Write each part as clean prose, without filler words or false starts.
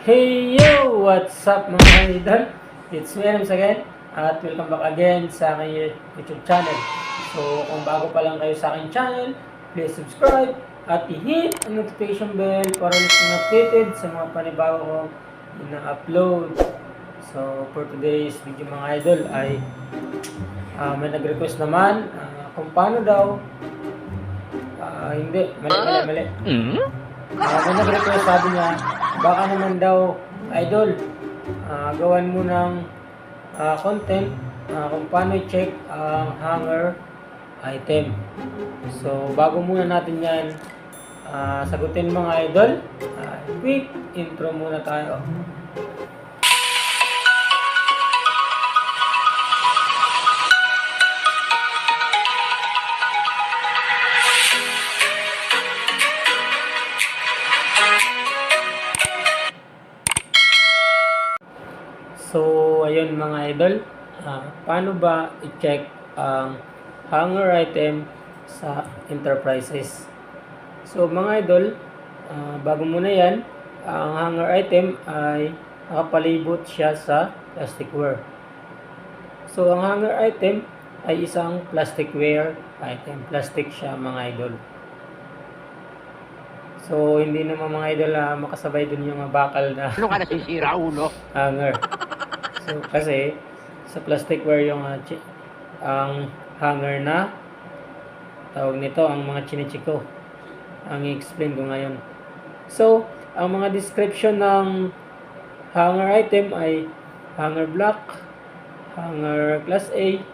Hey yo! What's up mga idol? It's me once again at welcome back again sa aking YouTube channel. So kung bago pa lang kayo sa aking channel, please subscribe at i-hit ang notification bell para ulit kang updated sa mga panibago kong ina-upload. So for today's video mga idol ay may nag-request naman kung paano daw hindi, mali. May nag-request, sabi niya, baka naman daw, idol, gawan mo ng content kung paano i-check ang hanger item. So, bago muna natin yan sagutin mga idol, quick intro muna tayo. So, ayun mga idol, paano ba i-check ang hanger item sa enterprises? So, mga idol, bago muna yan, ang hanger item ay nakapalibot siya sa plasticware. So, ang hanger item ay isang plasticware item. Plastic siya mga idol. So, hindi naman mga idol makasabay dun yung bakal na Ano ka nasisira, ulo? hanger. So, kasi sa plasticware yung ang hanger na tawag nito, ang mga chinichiko ang i-explain ko ngayon. So, ang mga description ng hanger item ay hanger block, hanger class A,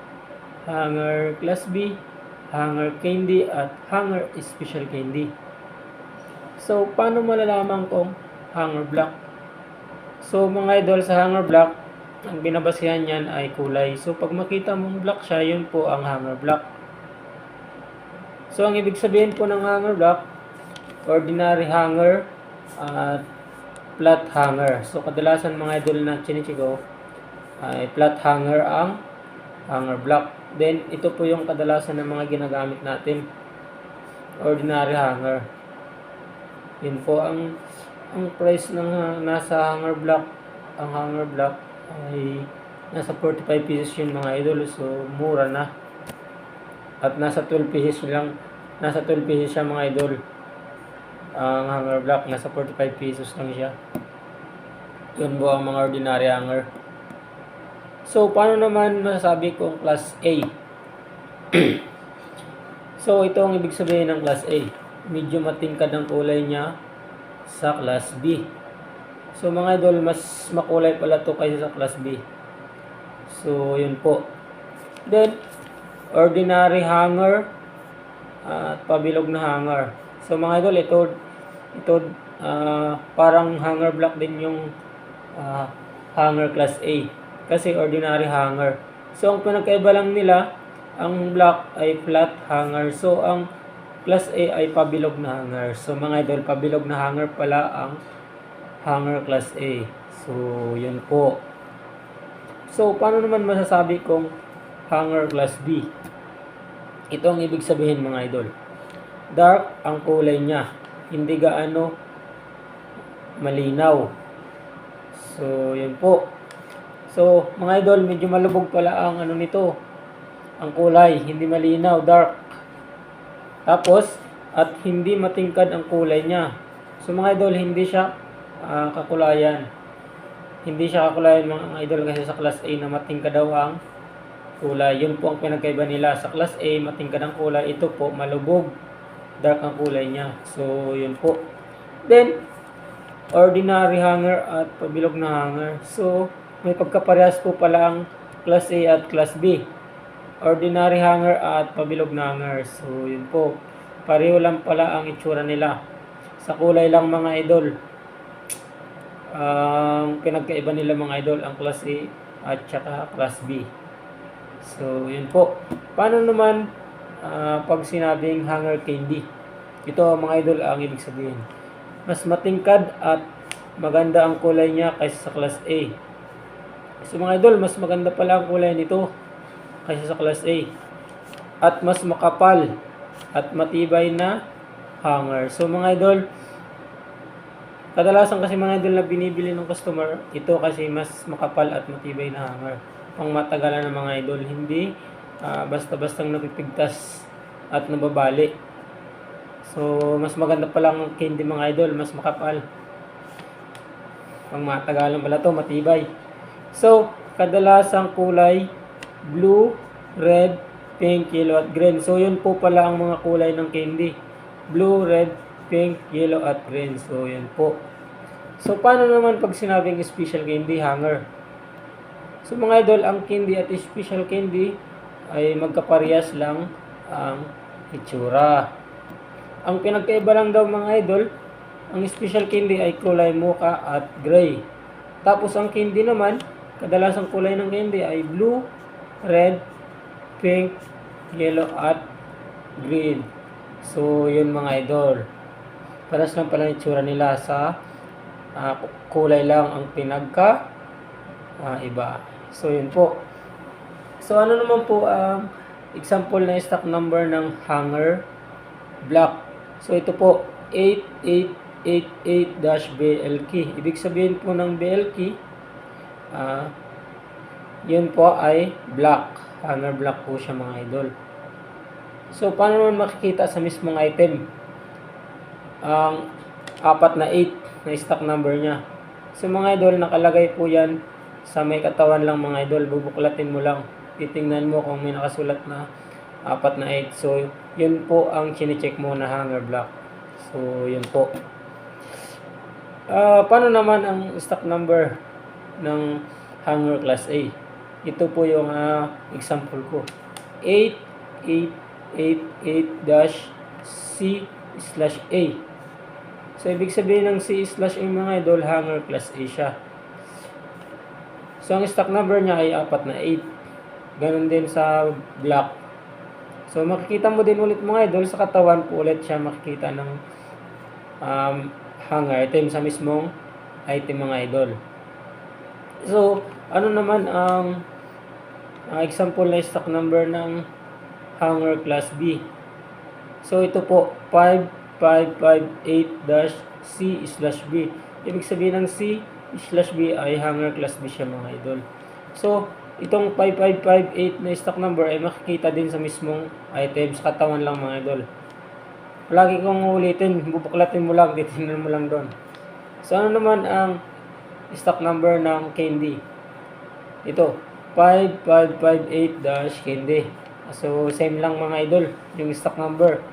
hanger class B, hanger candy, at hanger special candy. So, paano malalaman kung hanger block? So, mga idol, sa hanger block, ang binabasihan niyan ay kulay. So, pag makita mong black siya, yun po ang hanger block. So, ang ibig sabihin po ng hanger block, ordinary hanger at flat hanger. So, kadalasan mga idol na chinichiko ay flat hanger ang hanger block. Then, ito po yung kadalasan ng mga ginagamit natin. Ordinary hanger. Yun po ang price ng nasa hanger block. Ang hanger block ay nasa 45 pesos yun mga idol. So, mura na. At nasa 12 pesos lang. Nasa 12 pesos siya mga idol. Ang hanger block, nasa 45 pesos lang siya. Yun po ang mga ordinary hanger. So, paano naman masasabi kong class A? So, ito ang ibig sabihin ng class A. Medyo matingkad ang kulay niya sa class B. So mga idol, mas makulay pala to kaysa sa class B. So yun po. Then ordinary hanger at pabilog na hanger. So mga idol, ito parang hanger block din yung hanger class A kasi ordinary hanger. So ang pinagkaiba lang nila, ang block ay flat hanger. So ang class A ay pabilog na hanger. So mga idol, pabilog na hanger pala ang hanger class A. So, yun po. So, paano naman masasabi kong hanger class B? Ito ang ibig sabihin mga idol. Dark ang kulay niya. Hindi gaano malinaw. So, yun po. So, mga idol, medyo malubog pala ang ano nito. Ang kulay, hindi malinaw, dark. Tapos, at hindi matingkad ang kulay niya. So, mga idol, hindi siya kakulayan. Hindi siya kakulayan mga idol kasi sa class A na matingkad daw ang kulay. Yun po ang pinagkaiba nila. Sa class A, matingkad ang kulay. Ito po, malubog. Dark ang kulay niya. So, yun po. Then, ordinary hanger at pabilog na hanger. So, may pagkaparehas po pala ang class A at class B. Ordinary hanger at pabilog na hanger. So, yun po. Pareho lang pala ang itsura nila. Sa kulay lang mga idol. Ang pinagkaiba nila mga idol, ang class A at saka class B. So, yun po. Paano naman pag sinabing hanger candy? Ito mga idol ang ibig sabihin. Mas matingkad at maganda ang kulay niya kaysa sa class A. So mga idol, mas maganda pala ang kulay nito kaysa sa class A. At mas makapal at matibay na hanger. So mga idol, Kadalasan kasi mga idol na binibili ng customer, ito kasi mas makapal at matibay na hanger. Pang matagalan ng mga idol, hindi basta-bastang napipigtas at nababali. So, mas maganda pa lang candy mga idol, mas makapal. Pang matagalan pala to, matibay. So, kadalasang kulay, blue, red, pink, yellow, at green. So, yun po pala ang mga kulay ng candy. Blue, red, pink, yellow, at green. So, yun po. So, paano naman pag sinabing special candy, hanger? So, mga idol, ang candy at special candy ay magkaparehas lang ang itsura. Ang pinagkaiba lang daw mga idol, ang special candy ay kulay mocha at gray. Tapos ang candy naman, kadalasang kulay ng candy ay blue, red, pink, yellow, at green. So, yun mga idol. Paras lang pala itsura nila sa kulay lang ang pinagka iba. So, yun po. So, ano naman po ang example na stock number ng hanger black? So, ito po, 8888-BLK. Ibig sabihin po ng BLK, yun po ay black. Hanger black po siya mga idol. So, paano naman makikita sa mismong item? Ang 4 na 8 na stock number niya. So, mga idol, nakalagay po yan sa may katawan lang mga idol. Bubuklatin mo lang. Titingnan mo kung may nakasulat na 4 na 8. So, yun po ang chine-check mo na hanger black. So, yun po. Paano naman ang stock number ng hanger class A? Ito po yung example ko. 8888-C/A. So, ibig sabihin ng C/A mga idol, hanger class A siya. So, ang stock number niya ay 4 na 8. Ganon din sa black. So, makikita mo din ulit mga idol, sa katawan po ulit siya makikita ng hanger item sa mismong item mga idol. So, ano naman ang example na stock number ng hanger class B? So, ito po, 5558-C/B. Ibig sabihin ng C/B ay hanger class B siya mga idol. So, itong 5558 na stock number ay makikita din sa mismong item, sa katawan lang mga idol. Palagi kong ulitin, bubuklatin mo lang, titingnan mo lang doon. So, ano naman ang stock number ng candy? Ito, 5558-candy. So, same lang mga idol, yung stock number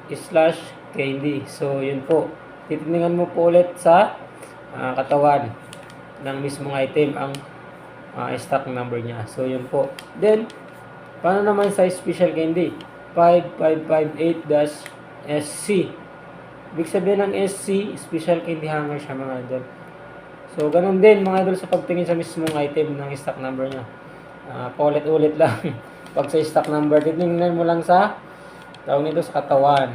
/candy. So, yun po. Titingnan mo po ulit sa katawan ng mismong item ang stock number niya. So, yun po. Then, paano naman sa special candy? 5558-SC. Ibig sabihin ng SC, special candy hanger siya mga idol. So, ganun din mga idol sa pagtingin sa mismong item ng stock number niya. Paulit-ulit lang. Pag sa stock number, titingnan mo lang sa tawag nito sa katawan.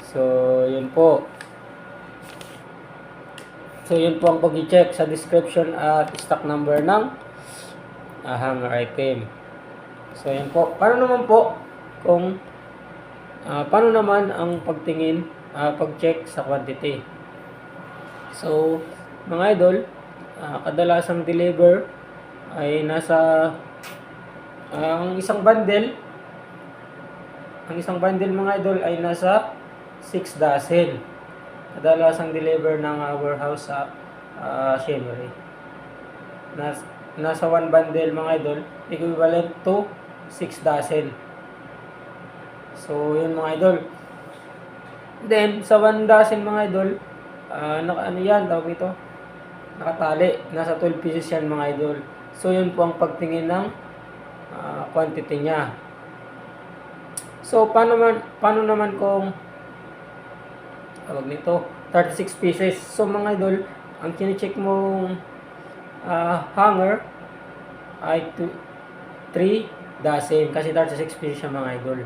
So, yun po. So, yun po ang pag-check sa description at stock number ng hanger item. So, yun po. Paano naman ang pagtingin, pag-check sa quantity? So, mga idol, kadalasang deliver ay nasa ang isang bundle mga idol ay nasa 6 dozen. Kadalasang deliver ng warehouse sa Siyempre. Nasa 1 bundle mga idol, equivalent to 6 dozen. So, yun mga idol. Then, sa 1 dozen mga idol, tawag ito? Nakatali. Nasa 12 pieces yan mga idol. So, yun po ang pagtingin ng quantity niya. So, paano naman kung tawag nito, 36 pieces. So, mga idol, ang kine-check mong hanger ay 3 dozen. Kasi 36 pieces siya mga idol.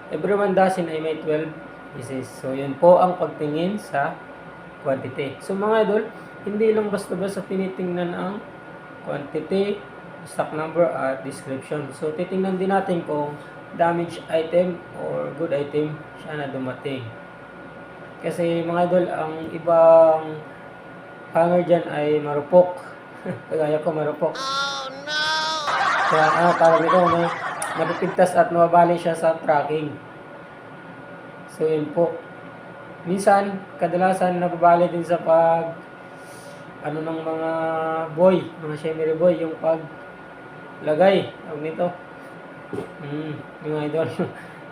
Every 1 dozen ay may 12 pieces. So, yun po ang pagtingin sa quantity. So, mga idol, hindi lang basta-basta tinitingnan ang quantity, stock number, at description. So, titingnan din natin kung damaged item or good item siya na dumating. Kasi mga idol, ang ibang hanger dyan ay marupok. Kagaya ko marupok. Kaya tawag nito, napipigtas at mababali siya sa tracking. So yun po. Minsan, kadalasan nababali din sa ng mga mga shimmery boy, yung paglagay, tawag nito. Yung idol,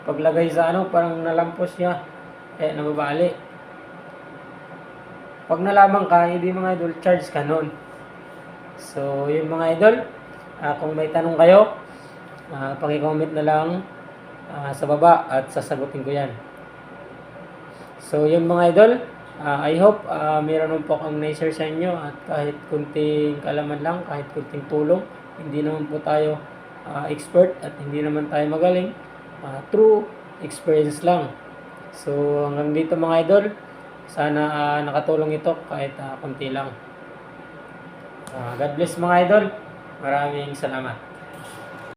paglagay sa parang nalampos niya, nababali. Pag nalaman ka, hindi mga idol, charge ka nun. So, yun mga idol, kung may tanong kayo, paki-comment na lang sa baba at sasagutin ko yan. So, yun mga idol, I hope mayroon naman po akong na-share sa inyo at kahit kunting kalaman lang, kahit kunting tulong, hindi naman po tayo expert at hindi naman tayo magaling, true experience lang. So, hanggang dito mga idol, sana nakatulong ito kahit konti lang. God bless mga idol. Maraming salamat.